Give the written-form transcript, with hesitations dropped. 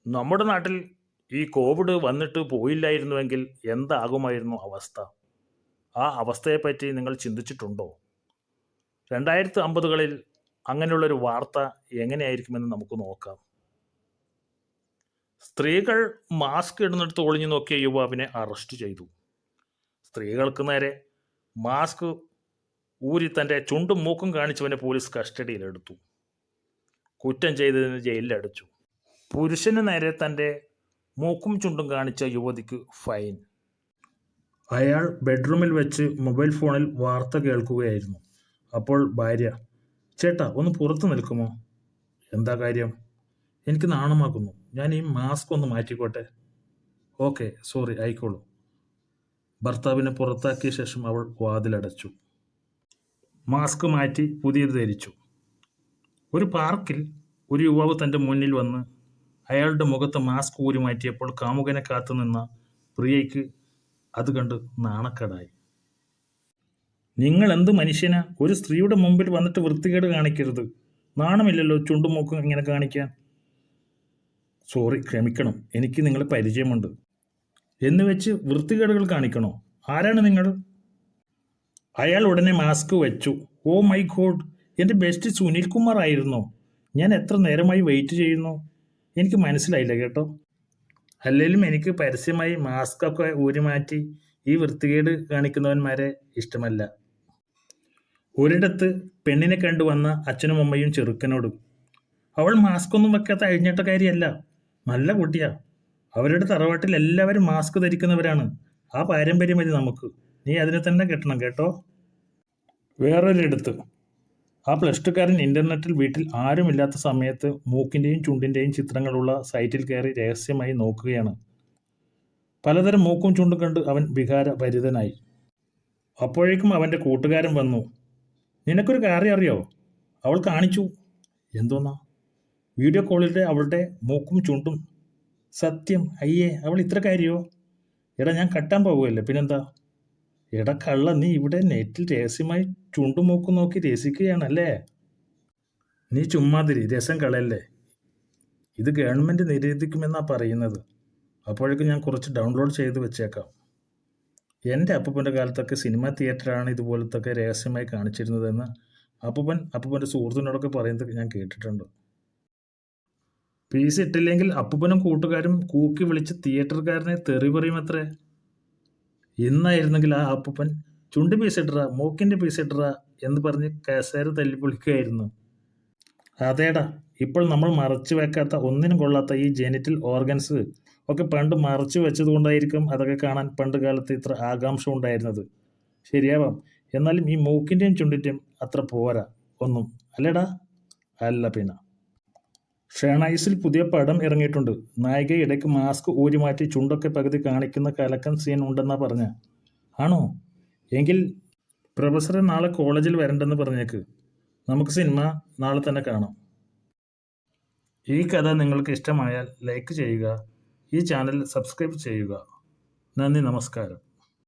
നമ്മുടെ നാട്ടിൽ ഈ കോവിഡ് വന്നിട്ട് പോയില്ലായിരുന്നുവെങ്കിൽ എന്താകുമായിരുന്നു അവസ്ഥ? ആ അവസ്ഥയെപ്പറ്റി നിങ്ങൾ ചിന്തിച്ചിട്ടുണ്ടോ? 2050കളിൽ അങ്ങനെയുള്ളൊരു വാർത്ത എങ്ങനെയായിരിക്കുമെന്ന് നമുക്ക് നോക്കാം. സ്ത്രീകൾ മാസ്ക് ഇടുന്നിടത്ത് ഒളിഞ്ഞു നോക്കിയ യുവാവിനെ അറസ്റ്റ് ചെയ്തു. സ്ത്രീകൾക്ക് നേരെ മാസ്ക് ഊരി തൻ്റെ ചുണ്ടും മൂക്കും കാണിച്ചവനെ പോലീസ് കസ്റ്റഡിയിലെടുത്തു. കുറ്റം ചെയ്തതിന് ജയിലിലടച്ചു. പുരുഷന് നേരെ തൻ്റെ മൂക്കും ചുണ്ടും കാണിച്ച യുവതിക്ക് ഫൈൻ. അയാൾ ബെഡ്റൂമിൽ വെച്ച് മൊബൈൽ ഫോണിൽ വാർത്ത കേൾക്കുകയായിരുന്നു. അപ്പോൾ ഭാര്യ, ചേട്ടാ ഒന്ന് പുറത്ത് നിൽക്കുമോ? എന്താ കാര്യം? എനിക്ക് നാണമാക്കുന്നു, ഞാൻ ഈ മാസ്ക് ഒന്ന് മാറ്റിക്കോട്ടെ. Okay, sorry, ആയിക്കോളൂ. ഭർത്താവിനെ പുറത്താക്കിയ ശേഷം അവൾ വാതിലടച്ചു. മാസ്ക് മാറ്റി പുതിയത് ധരിച്ചു. ഒരു പാർക്കിൽ ഒരു യുവാവ് തൻ്റെ മുന്നിൽ വന്ന് അയാളുടെ മുഖത്ത് മാസ്ക് ഊരി മാറ്റിയപ്പോൾ കാമുകനെ കാത്തുനിന്ന പ്രിയയ്ക്ക് അത് കണ്ട് നാണക്കേടായി. നിങ്ങൾ എന്ത് മനുഷ്യനാ? ഒരു സ്ത്രീയുടെ മുമ്പിൽ വന്നിട്ട് വൃത്തികേട് കാണിക്കരുത്. നാണമില്ലല്ലോ ചുണ്ടും മൂക്കും ഇങ്ങനെ കാണിക്കാൻ. സോറി, ക്ഷമിക്കണം, എനിക്ക് നിങ്ങളെ പരിചയമുണ്ട് എന്ന് വെച്ച് വൃത്തികേടുകൾ കാണിക്കണോ? ആരാണ് നിങ്ങൾ? അയാൾ ഉടനെ മാസ്ക് വെച്ചു. ഓ മൈ ഗോഡ്, എൻ്റെ ബെസ്റ്റ് സുനിൽ കുമാർ ആയിരുന്നോ? ഞാൻ എത്ര നേരമായി വെയിറ്റ് ചെയ്യുന്നു. എനിക്ക് മനസ്സിലായില്ല കേട്ടോ. അല്ലെങ്കിലും എനിക്ക് പരസ്യമായി മാസ്കൊക്കെ ഊരി മാറ്റി ഈ വൃത്തികേട് കാണിക്കുന്നവന്മാരെ ഇഷ്ടമല്ല. ഒരിടത്ത് പെണ്ണിനെ കണ്ടുവന്ന അച്ഛനും അമ്മയും ചെറുക്കനോടും, അവൾ മാസ്ക് ഒന്നും വെക്കാത്ത അഴിഞ്ഞിട്ടക്കാരിയല്ല, നല്ല കുട്ടിയാ. അവരുടെ തറവാട്ടിൽ എല്ലാവരും മാസ്ക് ധരിക്കുന്നവരാണ്. ആ പാരമ്പര്യം മതി നമുക്ക്. നീ അതിനെ തന്നെ കെട്ടണം കേട്ടോ. വേറൊരിടത്ത് ആ പ്ലസ് ടുക്കാരൻ ഇൻ്റർനെറ്റിൽ വീട്ടിൽ ആരുമില്ലാത്ത സമയത്ത് മൂക്കിൻ്റെയും ചുണ്ടിൻ്റെയും ചിത്രങ്ങളുള്ള സൈറ്റിൽ കയറി രഹസ്യമായി നോക്കുകയാണ്. പലതരം മൂക്കും ചുണ്ടും കണ്ട് അവൻ വികാരഭരിതനായി. അപ്പോഴേക്കും അവൻ്റെ കൂട്ടുകാരൻ വന്നു. നിനക്കൊരു കാര്യം അറിയോ? അവൾ കാണിച്ചു. എന്തോന്നാ? വീഡിയോ കോളിലൂടെ അവളുടെ മൂക്കും ചുണ്ടും. സത്യം? അയ്യേ, അവൾ ഇത്ര കാര്യമോ? എടാ, ഞാൻ കട്ടാൻ പോകുമല്ലേ, പിന്നെന്താ? എടാ കള്ള, നീ ഇവിടെ നെറ്റിൽ രഹസ്യമായി ചുണ്ടും മൂക്കും നോക്കി രസിക്കുകയാണല്ലേ? നീ ചുമ്മാതിരി, രസം കളയല്ലേ. ഇത് ഗവൺമെൻറ് നിരോധിക്കുമെന്നാണ് പറയുന്നത്. അപ്പോഴേക്കും ഞാൻ കുറച്ച് ഡൗൺലോഡ് ചെയ്ത് വെച്ചേക്കാം. എൻ്റെ അപ്പൂപ്പൻ്റെ കാലത്തൊക്കെ സിനിമ തിയേറ്ററാണ് ഇതുപോലത്തൊക്കെ രഹസ്യമായി കാണിച്ചിരുന്നതെന്ന് അപ്പൂപ്പൻ്റെ സുഹൃത്തിനോടൊക്കെ പറയുന്നത് ഞാൻ കേട്ടിട്ടുണ്ട്. പീസ് ഇട്ടില്ലെങ്കിൽ അപ്പൂപ്പനും കൂട്ടുകാരും കൂക്കി വിളിച്ച് തിയേറ്ററുകാരനെ തെറി പറയുമത്രേ. ഇന്നായിരുന്നെങ്കിൽ ആ അപ്പൂപ്പൻ ചുണ്ട് പീസ് ഇട്ടറ, മൂക്കിൻ്റെ പീസ് ഇട്ടറ എന്ന് പറഞ്ഞ് കസേര തല്ലി പൊളിക്കുകയായിരുന്നു. അതേടാ, ഇപ്പോൾ നമ്മൾ മറച്ചു വെക്കാത്ത ഒന്നിനും കൊള്ളാത്ത ഈ ജെനിറ്റൽ ഓർഗൻസ് ഒക്കെ പണ്ട് മറച്ചു വെച്ചത് കൊണ്ടായിരിക്കും അതൊക്കെ കാണാൻ പണ്ട് കാലത്ത് ഇത്ര ആകാംക്ഷ ഉണ്ടായിരുന്നത്. ശരിയാവാം, എന്നാലും ഈ മൂക്കിൻ്റെയും ചുണ്ടിൻ്റെയും അത്ര പോരാ ഒന്നും, അല്ലേടാ? അല്ല പിന്നെ. ഷേണൈസിൽ പുതിയ പടം ഇറങ്ങിയിട്ടുണ്ട്. നായിക ഇടയ്ക്ക് മാസ്ക് ഊരി മാറ്റി ചുണ്ടൊക്കെ പകുതി കാണിക്കുന്ന കലക്കൻ സീൻ ഉണ്ടെന്നാ പറഞ്ഞ. ആണോ? എങ്കിൽ പ്രൊഫസറെ നാളെ കോളേജിൽ വരണ്ടെന്ന് പറഞ്ഞേക്ക്. നമുക്ക് സിനിമ നാളെ തന്നെ കാണാം. ഈ കഥ നിങ്ങൾക്ക് ഇഷ്ടമായാൽ ലൈക്ക് ചെയ്യുക, ഈ ചാനൽ സബ്സ്ക്രൈബ് ചെയ്യുക. നന്ദി, നമസ്കാരം.